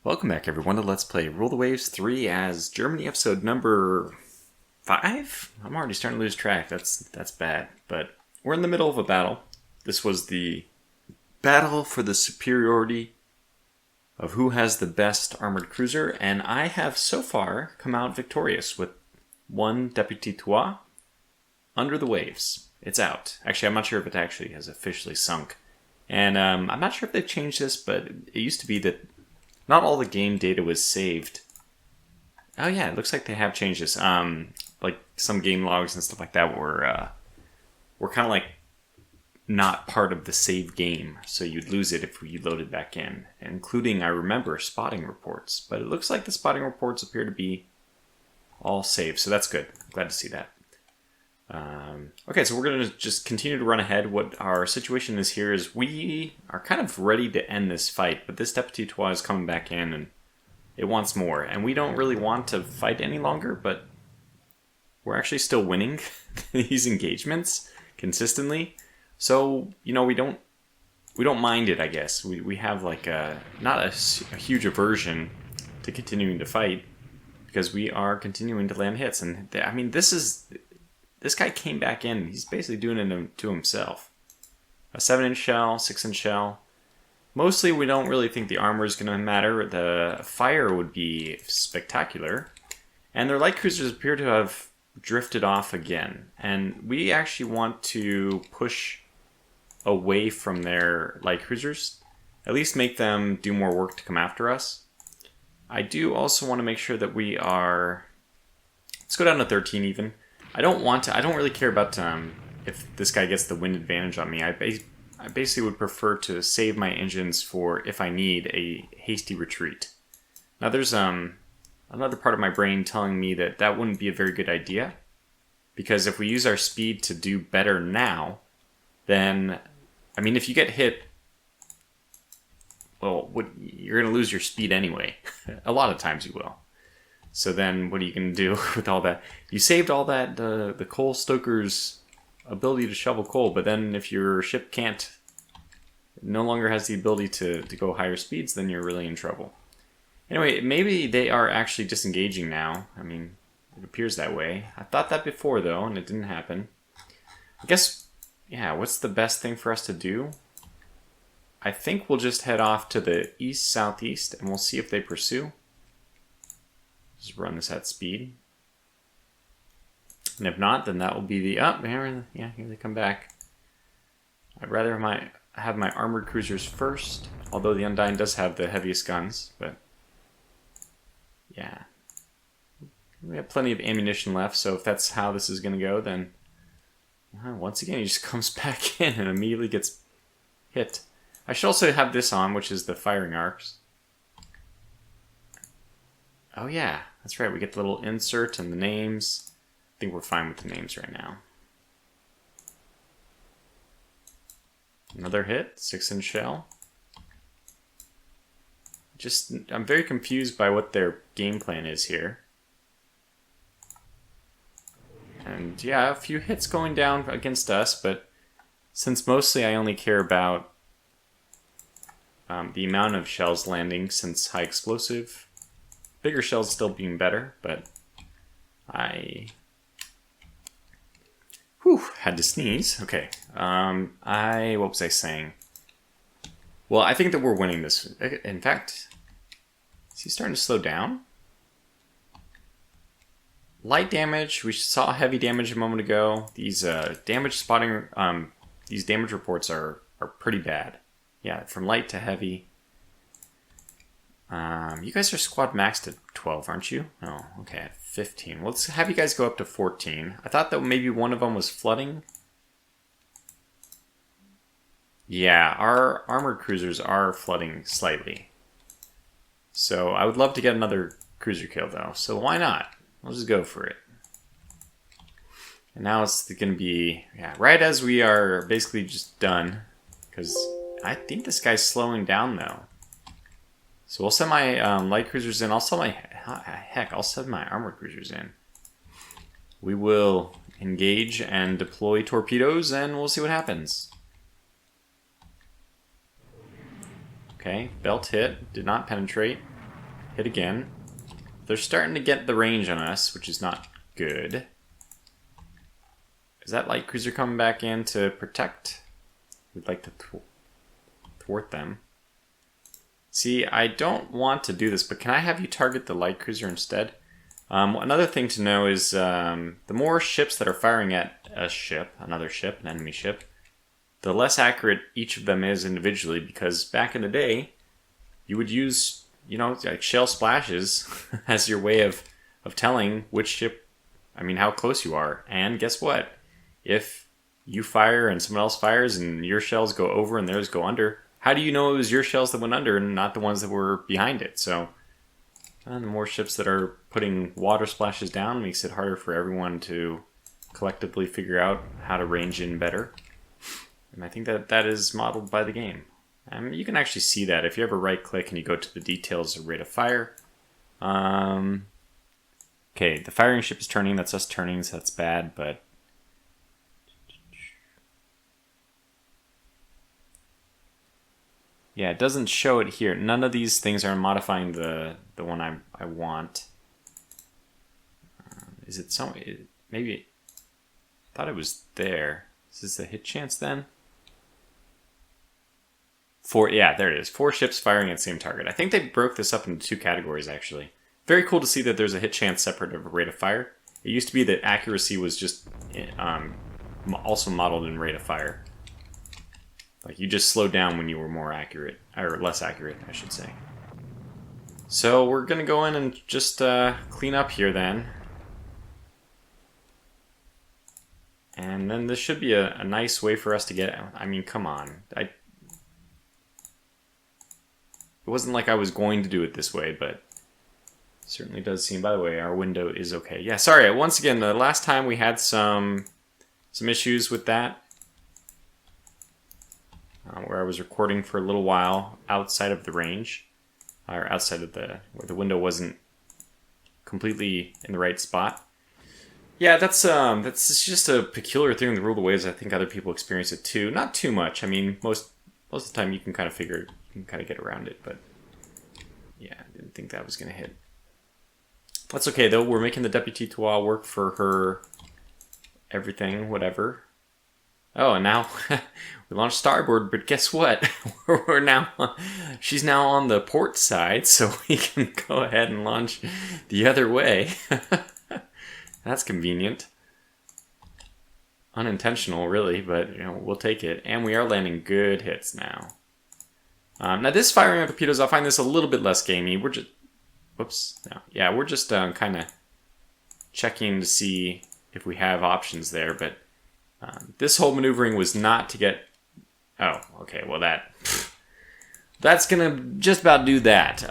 Welcome back everyone to Let's Play Rule the Waves 3 as Germany episode number 5? I'm already starting to lose track, that's bad. But we're in the middle of a battle. This was the battle for the superiority of who has the best armored cruiser, and I have so far come out victorious with one Deputy Trois under the waves. It's out. Actually, I'm not sure if it actually has officially sunk. And I'm not sure if they've changed this, but it used to be that not all the game data was saved. Oh yeah, it looks like they have changed this. Like some game logs and stuff like that were kind of like not part of the save game, so you'd lose it if you loaded back in, including, I remember, spotting reports. But it looks like the spotting reports appear to be all saved, so that's good. I'm glad to see that. Okay, so we're going to just continue to run ahead. What our situation is here is we are kind of ready to end this fight, but this Deputy Trois is coming back in and it wants more. And we don't really want to fight any longer, but we're actually still winning these engagements consistently. So, you know, we don't mind it, I guess. We have like not a huge aversion to continuing to fight because we are continuing to land hits. And I mean, this guy came back in. He's basically doing it to himself. A 7-inch shell, 6-inch shell. Mostly we don't really think the armor is going to matter. The fire would be spectacular. And their light cruisers appear to have drifted off again. And we actually want to push away from their light cruisers. At least make them do more work to come after us. I do also want to make sure that we are... Let's go down to 13 even. I don't really care about if this guy gets the wind advantage on me. I basically would prefer to save my engines for if I need a hasty retreat. Now there's another part of my brain telling me that wouldn't be a very good idea. Because if we use our speed to do better now, then, I mean, if you get hit, well, you're going to lose your speed anyway. A lot of times you will. So then what are you going to do with all that? You saved all that, the coal stoker's ability to shovel coal, but then if your ship no longer has the ability to go higher speeds, then you're really in trouble. Anyway, maybe they are actually disengaging now. I mean, it appears that way. I thought that before, though, and it didn't happen. I guess, yeah, what's the best thing for us to do? I think we'll just head off to the east-southeast, and we'll see if they pursue. Just run this at speed. And if not, then that will be the... here they come back. I'd rather have my armored cruisers first, although the Undyne does have the heaviest guns, but... yeah. We have plenty of ammunition left, so if that's how this is going to go, then... once again, he just comes back in and immediately gets hit. I should also have this on, which is the firing arcs. Oh yeah, that's right, we get the little insert and the names. I think we're fine with the names right now. Another hit, 6-inch shell. I'm very confused by what their game plan is here. And yeah, a few hits going down against us, but since mostly I only care about the amount of shells landing since high explosive, bigger shells still being better, but I had to sneeze. Okay. What was I saying? Well, I think that we're winning this. In fact, is he starting to slow down? Light damage. We saw heavy damage a moment ago. These damage spotting, these damage reports are pretty bad. Yeah, from light to heavy. You guys are squad maxed at 12, aren't you? Oh, okay, at 15. Well, let's have you guys go up to 14. I thought that maybe one of them was flooding. Yeah, our armored cruisers are flooding slightly. So I would love to get another cruiser kill, though. So why not? We'll just go for it. And now it's going to be, yeah, right as we are basically just done. Because I think this guy's slowing down, though. So we'll send my light cruisers in. I'll send my armored cruisers in. We will engage and deploy torpedoes, and we'll see what happens. Okay, belt hit, did not penetrate. hit again. They're starting to get the range on us, which is not good. Is that light cruiser coming back in to protect? We'd like to thwart them. See, I don't want to do this, but can I have you target the light cruiser instead? Another thing to know is the more ships that are firing at a ship, another ship, an enemy ship, the less accurate each of them is individually, because back in the day, you would use, you know, like shell splashes as your way of telling which ship, I mean, how close you are. And guess what? If you fire and someone else fires and your shells go over and theirs go under, how do you know it was your shells that went under and not the ones that were behind it? So the more ships that are putting water splashes down makes it harder for everyone to collectively figure out how to range in better. And I think that is modeled by the game. You can actually see that if you ever right click and you go to the details of rate of fire. Okay, the firing ship is turning. That's us turning, so that's bad, but yeah, it doesn't show it here. None of these things are modifying the one I want. Is it some? Maybe I thought it was there. Is this a hit chance then? Yeah, there it is. 4 ships firing at the same target. I think they broke this up into 2 categories actually. Very cool to see that there's a hit chance separate of rate of fire. It used to be that accuracy was just also modeled in rate of fire. Like you just slowed down when you were more accurate, or less accurate, I should say. So we're gonna go in and just clean up here then. And then this should be a nice way for us to get, I mean, come on. It wasn't like I was going to do it this way, but it certainly does seem, by the way, our window is okay. Yeah, sorry, once again, the last time we had some issues with that. Where I was recording for a little while outside of the range, or outside of where the window wasn't completely in the right spot. Yeah, that's just a peculiar thing in the Rule of the Waves. I think other people experience it too. Not too much. I mean, most of the time you can kind of get around it, but yeah, I didn't think that was going to hit. That's okay though. We're making the Deputy Toa work for her everything, whatever. Oh, and now we launched starboard, but guess what? She's now on the port side, so we can go ahead and launch the other way. That's convenient. Unintentional, really, but you know, we'll take it. And we are landing good hits now. Now this firing of torpedoes, I find this a little bit less gamey. We're just, whoops, no, yeah, we're just kind of checking to see if we have options there, but this whole maneuvering was not to get... Oh, okay, well that's going to just about do that.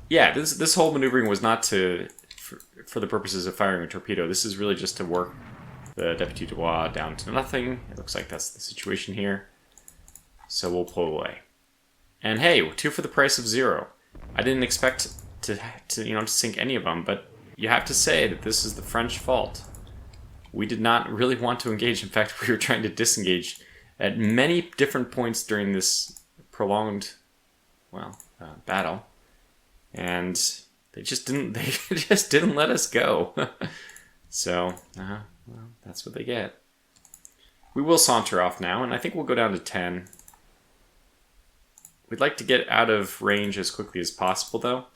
Yeah, this whole maneuvering was not for the purposes of firing a torpedo. This is really just to work the Deputy Toa down to nothing. It looks like that's the situation here. So we'll pull away. And hey, 2 for the price of 0. I didn't expect to sink any of them, but you have to say that this is the French fault. We did not really want to engage. In fact, we were trying to disengage at many different points during this prolonged, battle, and they just didn't let us go. So, that's what they get. We will saunter off now, and I think we'll go down to 10. We'd like to get out of range as quickly as possible, though,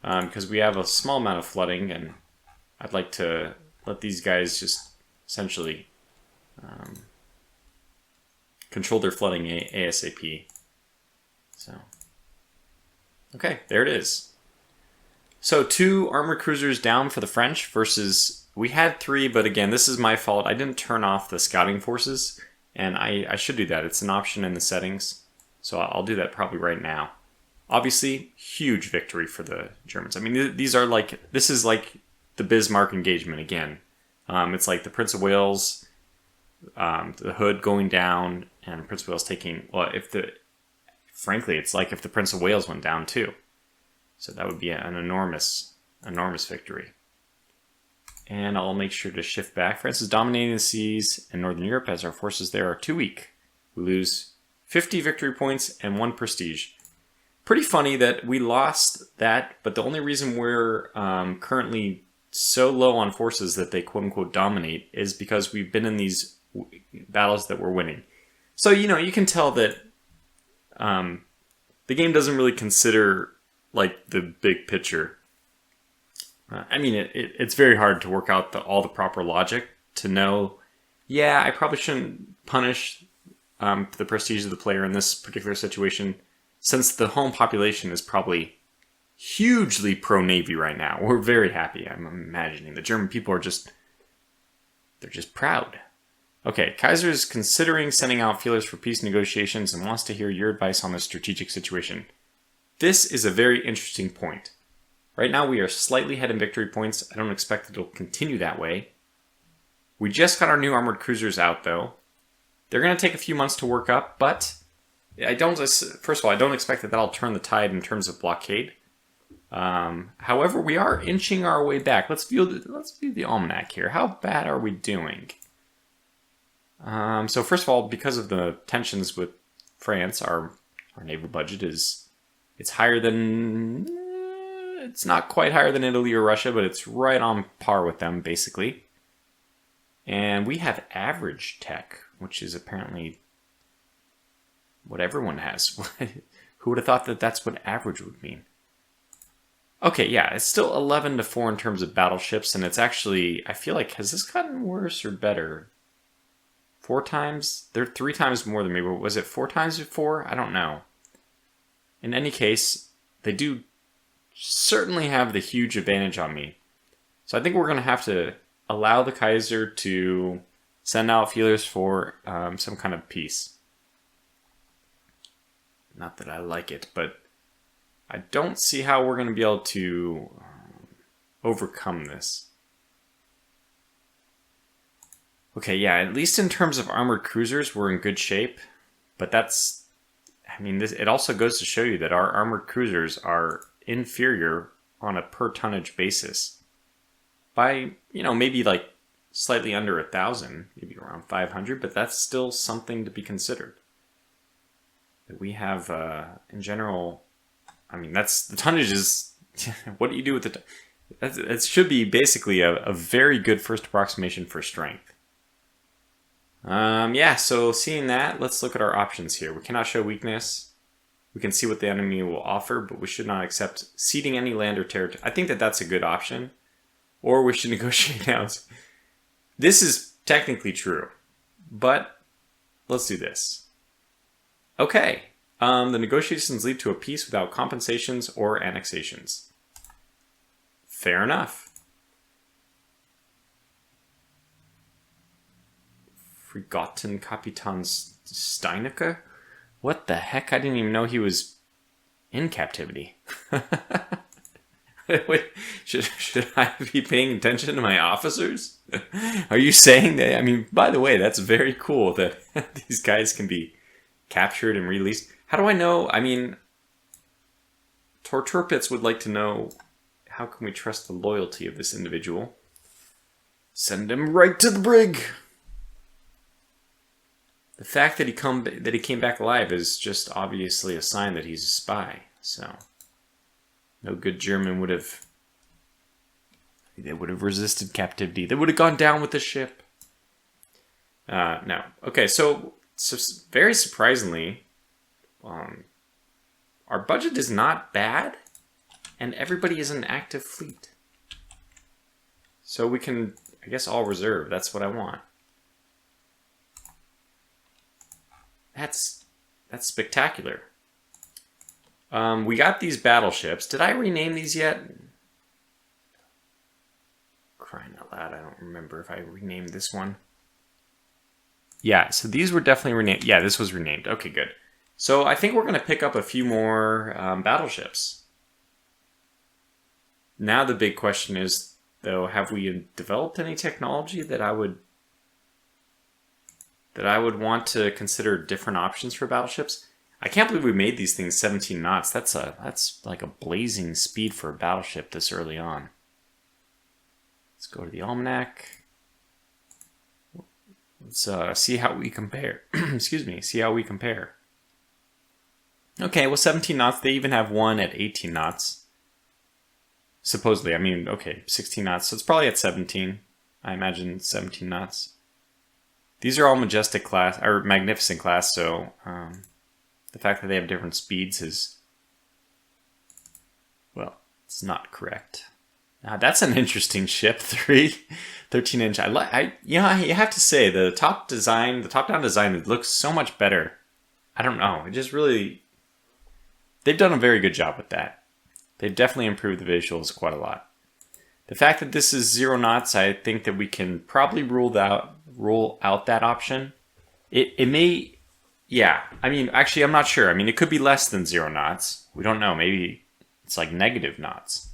because we have a small amount of flooding, and I'd like to let these guys just essentially control their flooding ASAP. So, okay, there it is. So 2 armored cruisers down for the French versus, we had 3, but again, this is my fault. I didn't turn off the scouting forces, and I should do that. It's an option in the settings, so I'll do that probably right now. Obviously, huge victory for the Germans. I mean, this is like the Bismarck engagement again. It's like the Prince of Wales, the Hood going down, and Prince of Wales taking... Well, frankly, it's like if the Prince of Wales went down too. So that would be an enormous victory. And I'll make sure to shift back. France is dominating the seas in Northern Europe as our forces there are too weak. We lose 50 victory points and 1 prestige. Pretty funny that we lost that, but the only reason we're currently so low on forces that they quote-unquote dominate is because we've been in these battles that we're winning. So, you can tell that the game doesn't really consider, like, the big picture. I mean, it's very hard to work out all the proper logic to know, yeah, I probably shouldn't punish the prestige of the player in this particular situation, since the home population is probably hugely pro-Navy right now. We're very happy, I'm imagining. The German people are they're just proud. Okay, Kaiser is considering sending out feelers for peace negotiations and wants to hear your advice on the strategic situation. This is a very interesting point. Right now we are slightly ahead in victory points. I don't expect that it'll continue that way. We just got our new armored cruisers out, though. They're going to take a few months to work up, but first of all, I don't expect that that'll turn the tide in terms of blockade. However, we are inching our way back. Let's view the almanac here. How bad are we doing? So first of all, because of the tensions with France, our naval budget it's higher than, it's not quite higher than Italy or Russia, but it's right on par with them, basically. And we have average tech, which is apparently what everyone has. Who would have thought that that's what average would mean? Okay, yeah, it's still 11-4 in terms of battleships, and it's actually, I feel like, has this gotten worse or better? 4 times? They're 3 times more than me, but was it 4 times before? I don't know. In any case, they do certainly have the huge advantage on me. So I think we're going to have to allow the Kaiser to send out feelers for some kind of peace. Not that I like it, but I don't see how we're going to be able to overcome this. Okay, yeah, at least in terms of armored cruisers, we're in good shape. But that's, I mean, it also goes to show you that our armored cruisers are inferior on a per tonnage basis. By, maybe like slightly under 1,000, maybe around 500, but that's still something to be considered. That we have, in general, I mean, the tonnage is, what do you do with the, it should be basically a very good first approximation for strength. Yeah, so seeing that, let's look at our options here. We cannot show weakness. We can see what the enemy will offer, but we should not accept ceding any land or territory. I think that that's a good option. Or we should negotiate out. This is technically true, but let's do this. Okay, the negotiations lead to a peace without compensations or annexations. Fair enough. Forgotten Kapitan Steinecker? What the heck? I didn't even know he was in captivity. Wait, should I be paying attention to my officers? Are you saying that? I mean, by the way, that's very cool that these guys can be captured and released. How do I know? I mean, Torturpitz would like to know, how can we trust the loyalty of this individual? Send him right to the brig! The fact that he came back alive is just obviously a sign that he's a spy. So, no good German would have resisted captivity. They would have gone down with the ship. No. Okay, so very surprisingly, our budget is not bad, and everybody is an active fleet. So we can, I guess, all reserve. That's what I want. That's spectacular. We got these battleships. Did I rename these yet? Crying out loud, I don't remember if I renamed this one. Yeah, so these were definitely renamed. Yeah, this was renamed. Okay, good. So I think we're going to pick up a few more battleships. Now the big question is, though, have we developed any technology that I would want to consider different options for battleships? I can't believe we made these things 17 knots. That's like a blazing speed for a battleship this early on. Let's go to the almanac. Let's see how we compare. Excuse me. See how we compare. Okay, well, 17 knots. They even have one at 18 knots. Supposedly, I mean, okay, 16 knots, so it's probably at 17. I imagine 17 knots. These are all majestic class, or magnificent class, so the fact that they have different speeds is, well, it's not correct. That's an interesting ship, 13-inch. You have to say the top-down design, it looks so much better. I don't know, it just really, they've done a very good job with that. They've definitely improved the visuals quite a lot. The fact that this is 0 knots, I think that we can probably rule out that option. It may, yeah. I mean, actually, I'm not sure. I mean, it could be less than 0 knots. We don't know. Maybe it's like negative knots.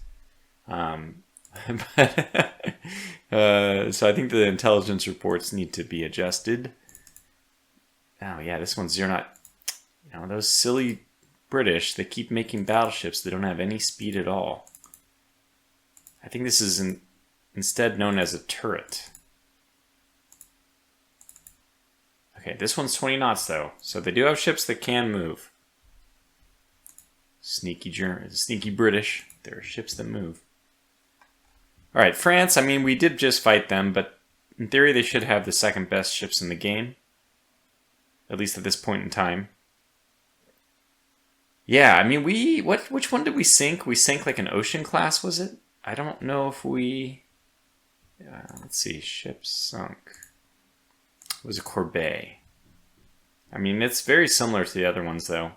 So I think the intelligence reports need to be adjusted. Oh yeah, this one's 0 knot. You know, those silly British, they keep making battleships that don't have any speed at all. I think this is instead known as a turret. Okay, this one's 20 knots though, so they do have ships that can move. Sneaky British. There are ships that move. All right, France, I mean, we did just fight them, but in theory they should have the second best ships in the game. At least at this point in time. Yeah, I mean, which one did we sink? We sank like an ocean class, was it? I don't know if we... let's see, ship sunk. It was a corvette. I mean, it's very similar to the other ones, though.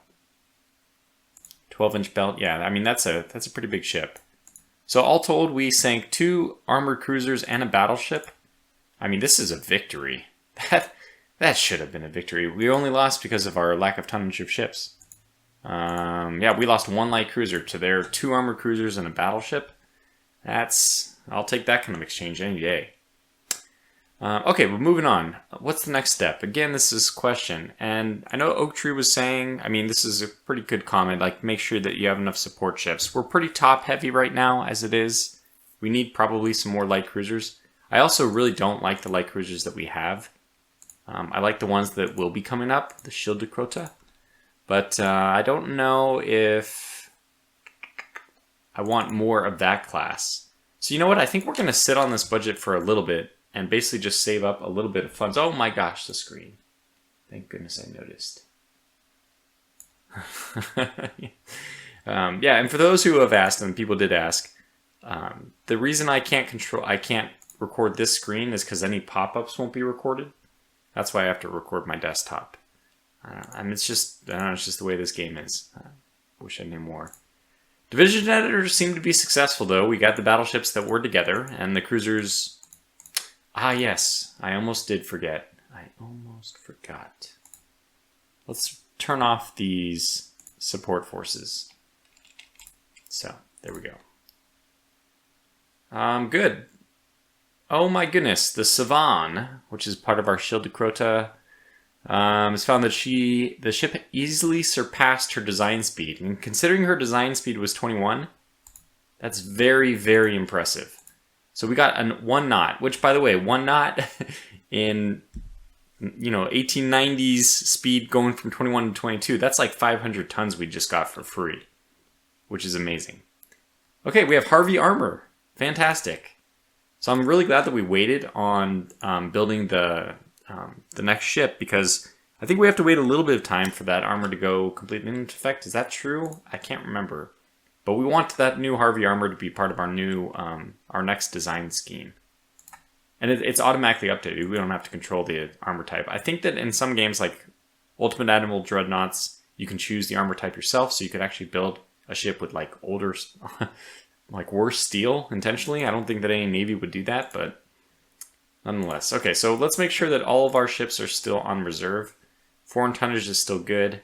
12-inch belt, yeah, I mean, that's a pretty big ship. So all told, we sank 2 armored cruisers and a battleship. I mean, this is a victory. That should have been a victory. We only lost because of our lack of tonnage of ships. Yeah, we lost 1 light cruiser to their 2 armored cruisers and a battleship. I'll take that kind of exchange any day. Okay, we're moving on. What's the next step? Again, this is question. And I know Oak Tree was saying, I mean, this is a pretty good comment, like make sure that you have enough support ships. We're pretty top heavy right now as it is. We need probably some more light cruisers. I also really don't like the light cruisers that we have. I like the ones that will be coming up, the Shield de Crota. But I don't know if I want more of that class. So you know what? I think we're going to sit on this budget for a little bit and basically just save up a little bit of funds. Oh my gosh, the screen. Thank goodness I noticed. Yeah, and for those who have asked, and people did ask, the reason I can't record this screen is because any pop-ups won't be recorded. That's why I have to record my desktop. I mean, it's just the way this game is. Wish I knew more. Division editors seem to be successful, though. We got the battleships that were together, and the cruisers... Ah, yes. I almost did forget. I almost forgot. Let's turn off these support forces. So, there we go. Good. Oh my goodness. The Savon, which is part of our Shield de Crota, has found that the ship easily surpassed her design speed. And considering her design speed was 21, that's very, very impressive. So we got 1 knot, which, by the way, 1 knot in, 1890s speed going from 21 to 22, that's like 500 tons we just got for free, which is amazing. Okay, we have Harvey armor. Fantastic. So I'm really glad that we waited on building the next ship, because I think we have to wait a little bit of time for that armor to go completely into effect. Is that true? I can't remember. But we want that new Harvey armor to be part of our new, our next design scheme. And it's automatically updated. We don't have to control the armor type. I think that in some games like Ultimate Admiral Dreadnoughts, you can choose the armor type yourself, so you could actually build a ship with like older, like worse steel intentionally. I don't think that any Navy would do that, but nonetheless. Okay, so let's make sure that all of our ships are still on reserve. Foreign tonnage is still good.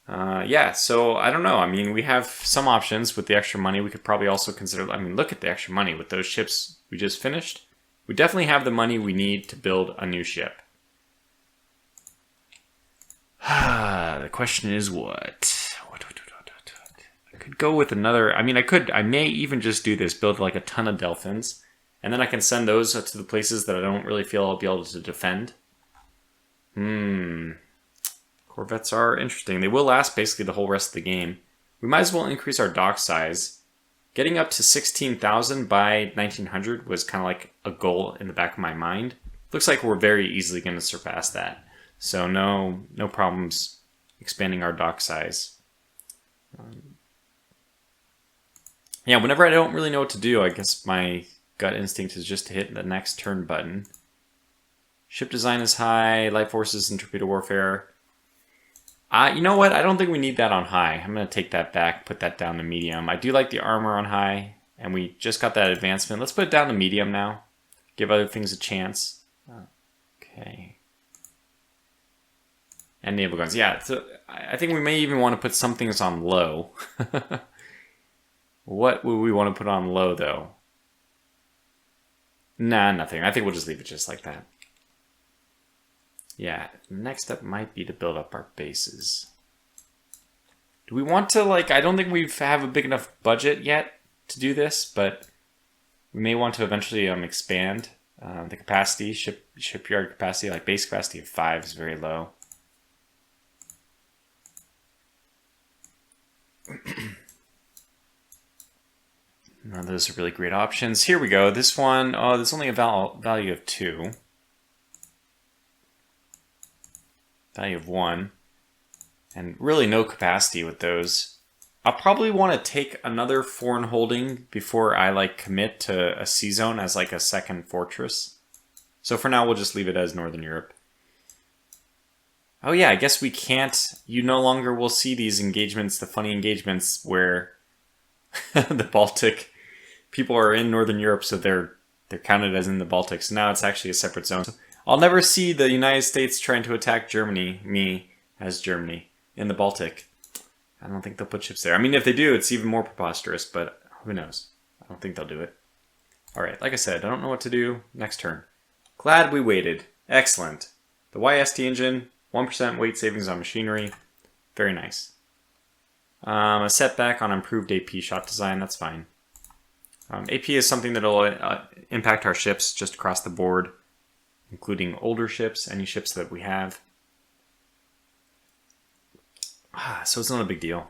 Yeah, so I don't know. I mean, we have some options with the extra money. We could probably also consider, I mean, look at the extra money with those ships we just finished. We definitely have the money we need to build a new ship. The question is what? I could go with another, I mean, I may even just do this, build like a ton of Delphins, and then I can send those to the places that I don't really feel I'll be able to defend. Corvettes are interesting. They will last basically the whole rest of the game. We might as well increase our dock size. Getting up to 16,000 by 1900 was kind of like a goal in the back of my mind. Looks like we're very easily going to surpass that. So no problems expanding our dock size. Yeah, whenever I don't really know what to do, I guess my gut instinct is just to hit the next turn button. Ship design is high, light forces and torpedo warfare. You know what? I don't think we need that on high. I'm going to take that back, put that down to medium. I do like the armor on high, and we just got that advancement. Let's put it down to medium now. Give other things a chance. Okay. And naval guns. Yeah, so I think we may even want to put some things on low. What would we want to put on low, though? Nah, nothing. I think we'll just leave it just like that. Yeah, next step might be to build up our bases. Do we want to, like, I don't think we have a big enough budget yet to do this, but we may want to eventually expand the capacity, shipyard capacity, like base capacity of 5 is very low. None of those are really great options. Here we go. This one, oh, there's only a value of 2. Value of 1. And really no capacity with those. I'll probably want to take another foreign holding before I like commit to a sea zone as like a second fortress. So for now, we'll just leave it as Northern Europe. Oh yeah, I guess we can't, you no longer will see these engagements, the funny engagements where the Baltic people are in Northern Europe, so they're counted as in the Baltic. So now it's actually a separate zone. So I'll never see the United States trying to attack Germany, me as Germany, in the Baltic. I don't think they'll put ships there. I mean, if they do, it's even more preposterous, but who knows? I don't think they'll do it. All right, like I said, I don't know what to do next turn. Glad we waited. Excellent. The YST engine, 1% weight savings on machinery. Very nice. A setback on improved AP shot design, that's fine. AP is something that will impact our ships just across the board, including older ships, any ships that we have. So it's not a big deal.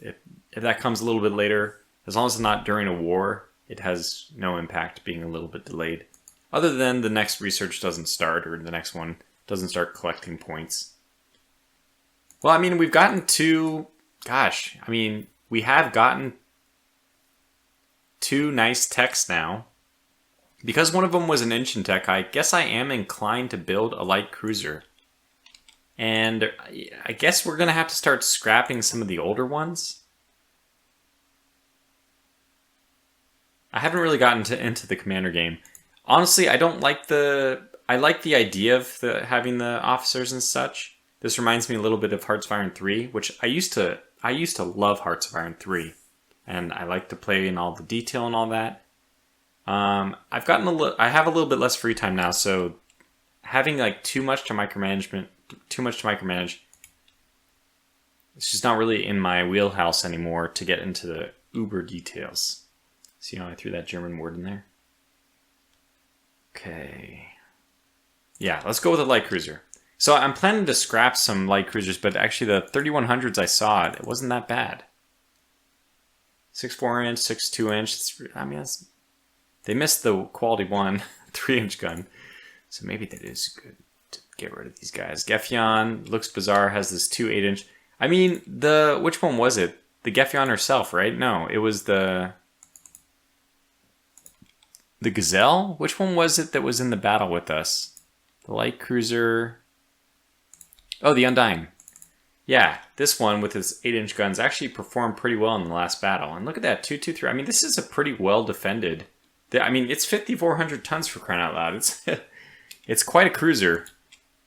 If that comes a little bit later, as long as it's not during a war, it has no impact being a little bit delayed. Other than the next research doesn't start, or the next one doesn't start collecting points. Well, I mean, we've gotten to... Gosh, I mean, we have gotten 2 nice techs now. Because one of them was an engine tech, I guess I am inclined to build a light cruiser. And I guess we're going to have to start scrapping some of the older ones. I haven't really gotten into the commander game. Honestly, I don't like I like the idea of having the officers and such. This reminds me a little bit of Hearts of Iron 3, which I used to love Hearts of Iron 3. And I like to play in all the detail and all that. I have a little bit less free time now, so having like too much to micromanage, it's just not really in my wheelhouse anymore to get into the uber details. See how I threw that German word in there? Okay. Yeah, let's go with a light cruiser. So I'm planning to scrap some light cruisers, but actually the 3100s I saw, it wasn't that bad. 6.4 inch, 6.2 inch. I mean, they missed the quality 1 3-inch gun. So maybe that is good to get rid of these guys. Geffion looks bizarre, has this 2 8-inch. I mean, which one was it? The Geffion herself, right? No, it was the Gazelle? Which one was it that was in the battle with us? The light cruiser. Oh, the Undying. Yeah, this one with its 8-inch guns actually performed pretty well in the last battle. And look at that, 223. I mean, this is a pretty well defended. I mean, it's 5,400 tons for crying out loud. It's quite a cruiser.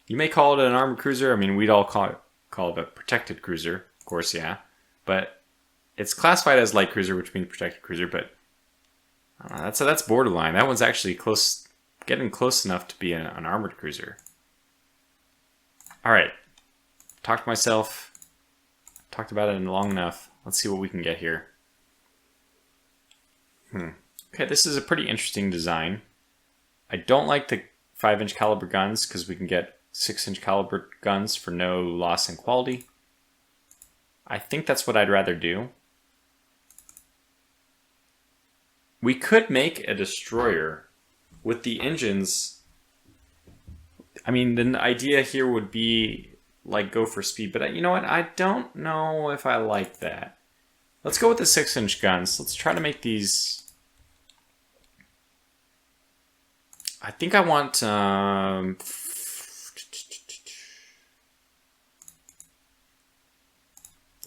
You may call it an armored cruiser. I mean, we'd all call it a protected cruiser, of course, yeah. But it's classified as light cruiser, which means protected cruiser. But that's borderline. That one's actually close, getting close enough to be an armored cruiser. All right. Talked to myself. Talked about it long enough. Let's see what we can get here. Okay, this is a pretty interesting design. I don't like the 5-inch caliber guns because we can get 6-inch caliber guns for no loss in quality. I think that's what I'd rather do. We could make a destroyer with the engines. I mean, the idea here would be like go for speed, but you know what? I don't know if I like that. Let's go with the 6-inch guns. Let's try to make these. I think I want. I'll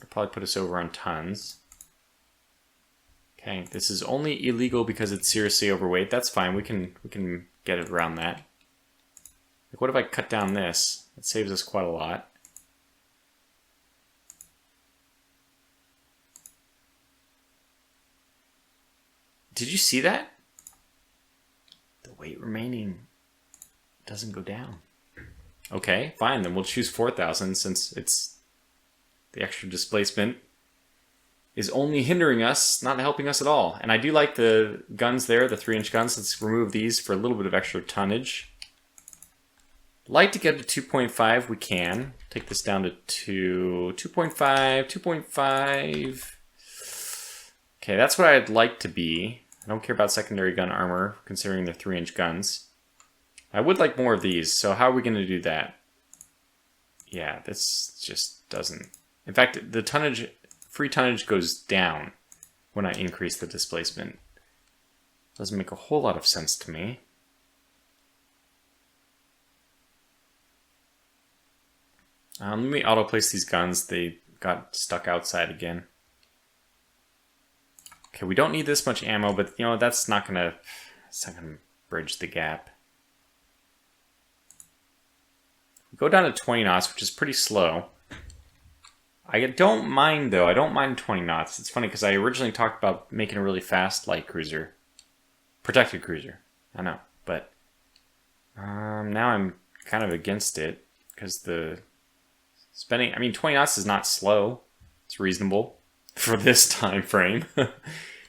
probably put us over on tons. Okay, this is only illegal because it's seriously overweight. That's fine. We can get it around that. Like, what if I cut down this? It saves us quite a lot. Did you see that? The weight remaining doesn't go down. Okay, fine. Then we'll choose 4,000 since it's the extra displacement is only hindering us, not helping us at all. And I do like the guns there, the 3-inch guns. Let's remove these for a little bit of extra tonnage. Like to get to 2.5, we can. Take this down to 2.5, 2.5. Okay, that's what I'd like to be. I don't care about secondary gun armor, considering they're 3-inch guns. I would like more of these, so how are we going to do that? Yeah, this just doesn't... In fact, the tonnage... Free tonnage goes down when I increase the displacement. Doesn't make a whole lot of sense to me. Let me auto-place these guns. They got stuck outside again. Okay, we don't need this much ammo, but you know that's not gonna bridge the gap. We go down to 20 knots, which is pretty slow. I don't mind, though. I don't mind 20 knots. It's funny, because I originally talked about making a really fast light cruiser. Protected cruiser. I know, but... now I'm kind of against it, because the... Spending... I mean, 20 knots is not slow. It's reasonable for this time frame.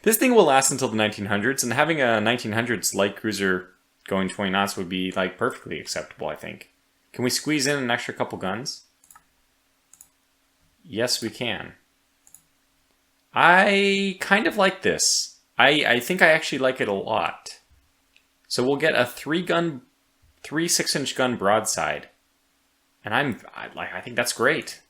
This thing will last until the 1900s, and having a 1900s light cruiser going 20 knots would be, like, perfectly acceptable, I think. Can we squeeze in an extra couple guns? Yes, we can. I kind of like this. I think I actually like it a lot. So we'll get a 3 6-inch gun broadside. And I think that's great.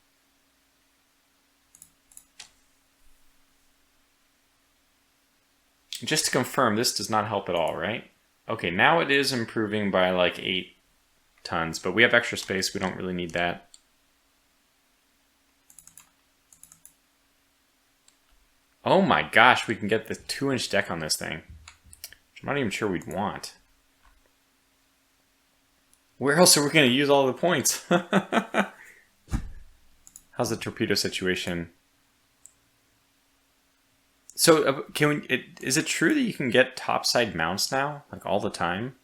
Just to confirm, this does not help at all, right? Okay, now it is improving by like 8 tons, but we have extra space. We don't really need that. Oh my gosh, we can get the 2-inch deck on this thing. Which I'm not even sure we'd want. Where else are we going to use all the points? How's the torpedo situation? So, is it true that you can get topside mounts now? Like all the time?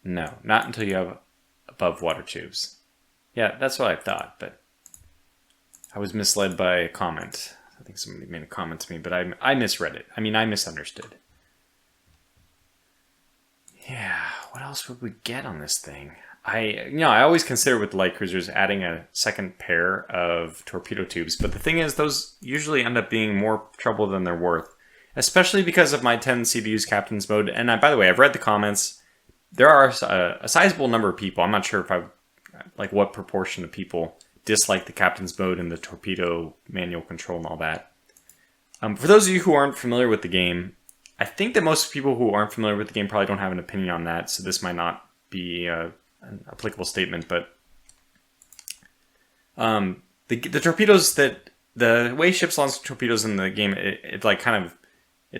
No, not until you have above water tubes. Yeah, that's what I thought, but I was misled by a comment. I think somebody made a comment to me, but I misread it. I mean, I misunderstood. Yeah, what else would we get on this thing? I always consider with the light cruisers adding a second pair of torpedo tubes, but the thing is, those usually end up being more trouble than they're worth, especially because of my tendency to use captain's mode. And by the way, I've read the comments. There are a sizable number of people. I'm not sure if like what proportion of people dislike the captain's mode and the torpedo manual control and all that. For those of you who aren't familiar with the game, I think that most people who aren't familiar with the game probably don't have an opinion on that, so this might not be an applicable statement, but the torpedoes that the way ships launch torpedoes in the game, it like kind of I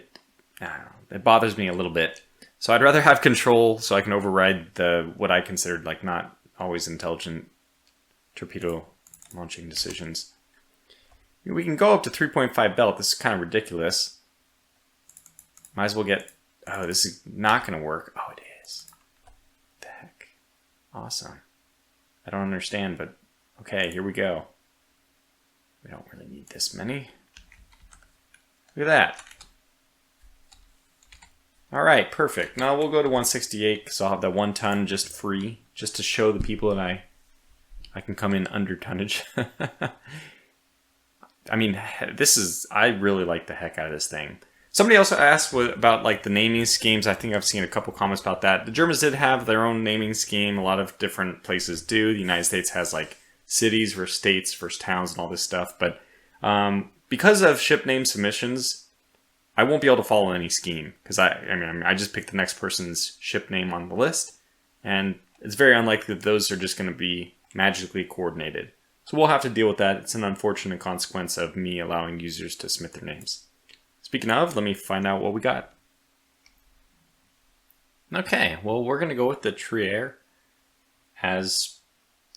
don't know, it bothers me a little bit. So I'd rather have control so I can override what I considered like not always intelligent torpedo launching decisions. We can go up to 3.5 belt. This is kind of ridiculous. Might as well get... Oh, this is not going to work. Oh, it is. What the heck? Awesome. I don't understand, but okay, here we go. We don't really need this many. Look at that. All right, perfect. Now we'll go to 168 because I'll have that 1 ton just free, just to show the people that I can come in under tonnage. I mean, I really like the heck out of this thing. Somebody also asked about like the naming schemes. I think I've seen a couple comments about that. The Germans did have their own naming scheme. A lot of different places do. The United States has like cities versus states versus towns and all this stuff. But because of ship name submissions, I won't be able to follow any scheme because I just picked the next person's ship name on the list, and it's very unlikely that those are just going to be magically coordinated. So we'll have to deal with that. It's an unfortunate consequence of me allowing users to submit their names. Speaking of, let me find out what we got. Okay, well, we're going to go with the Trier as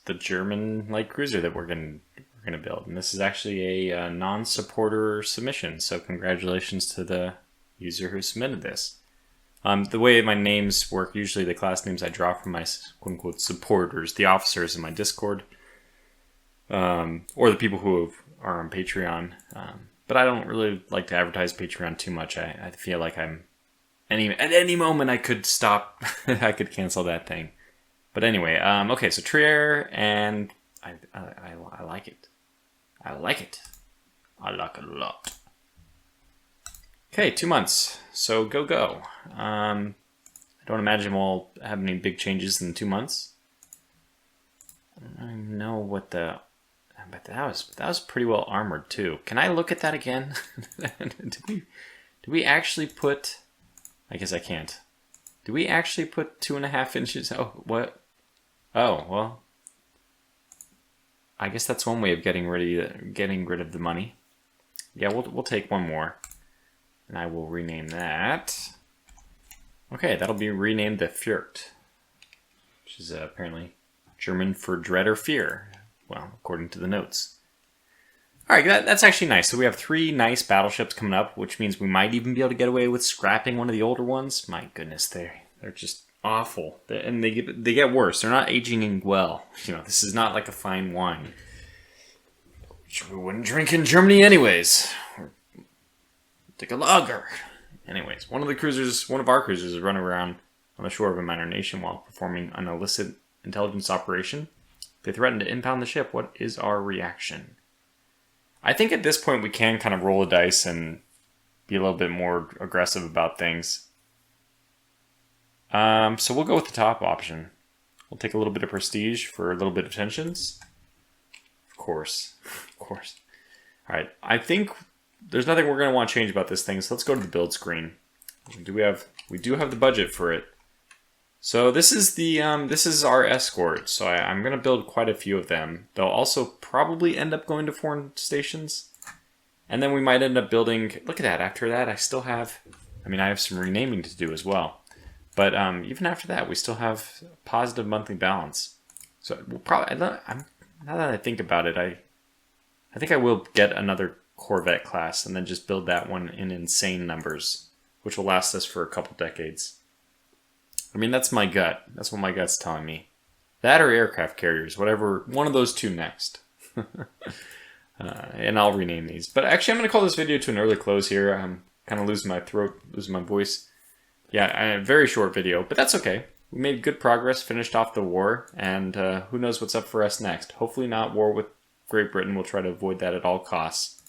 the German light cruiser that we're going to build. And this is actually a non-supporter submission, so congratulations to the user who submitted this. The way my names work, usually the class names I draw from my quote-unquote supporters, the officers in my Discord, or the people who are on Patreon. But I don't really like to advertise Patreon too much. I feel like at any moment I could stop, I could cancel that thing. But anyway, okay, so Trier, and I like it. I like it. I like it a lot. Okay, 2 months. So go. I don't imagine we'll have any big changes in 2 months. I don't know what the... But that was pretty well armored too. Can I look at that again? Did we actually put... I guess I can't. Did we actually put 2.5 inches? Oh, what? Oh, well... I guess that's one way of getting rid of the money. Yeah, we'll take one more. And I will rename that. Okay, that'll be renamed the Fürcht, which is apparently German for dread or fear. Well, according to the notes. Alright, that's actually nice. So we have 3 nice battleships coming up, which means we might even be able to get away with scrapping one of the older ones. My goodness, they're just awful. And they get worse. They're not aging well. You know, this is not like a fine wine, which we wouldn't drink in Germany anyways. Take a lager. Anyways, one of our cruisers is running around on the shore of a minor nation while performing an illicit intelligence operation. They threaten to impound the ship. What is our reaction? I think at this point we can kind of roll the dice and be a little bit more aggressive about things. So we'll go with the top option. We'll take a little bit of prestige for a little bit of tensions. Of course. Alright, I think there's nothing we're going to want to change about this thing, so let's go to the build screen. We do have the budget for it. So this is our escort. So I'm going to build quite a few of them. They'll also probably end up going to foreign stations. And then we might end up building, look at that, after that I still have, I have some renaming to do as well. But even after that, we still have a positive monthly balance. So we'll probably, now that I think about it, I think I will get another Corvette class and then just build that one in insane numbers, which will last us for a couple decades. That's my gut. That's what my gut's telling me. That or aircraft carriers, whatever, one of those two next. And I'll rename these. But actually, I'm going to call this video to an early close here. I'm kind of losing my throat, losing my voice. Yeah, a very short video, but that's okay. We made good progress, finished off the war, and who knows what's up for us next. Hopefully not war with Great Britain. We'll try to avoid that at all costs.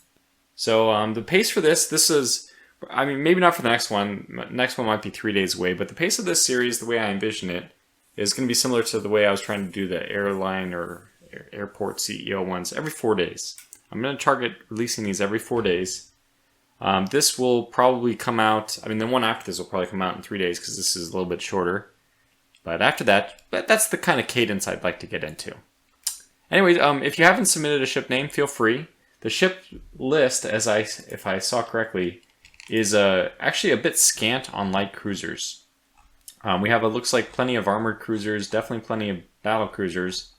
So the pace for this is... maybe not for the next one. Next one might be 3 days away, but the pace of this series, the way I envision it, is going to be similar to the way I was trying to do the airline or airport CEO ones every 4 days. I'm going to target releasing these every 4 days. This will probably come out, the one after this will probably come out in 3 days because this is a little bit shorter. But after that, that's the kind of cadence I'd like to get into. Anyways, if you haven't submitted a ship name, feel free. The ship list, if I saw correctly, is actually a bit scant on light cruisers. We have, it looks like, plenty of armored cruisers, definitely plenty of battle cruisers.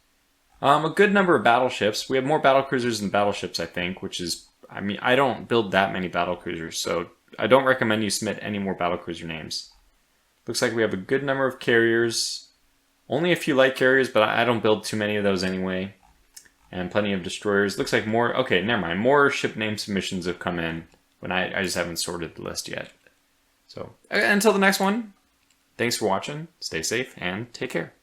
A good number of battleships. We have more battle cruisers than battleships, I think, which is, I don't build that many battle cruisers, so I don't recommend you submit any more battle cruiser names. Looks like we have a good number of carriers. Only a few light carriers, but I don't build too many of those anyway. And plenty of destroyers. Looks like more, okay, never mind. More ship name submissions have come in. When I just haven't sorted the list yet. So, until the next one, thanks for watching, stay safe, and take care.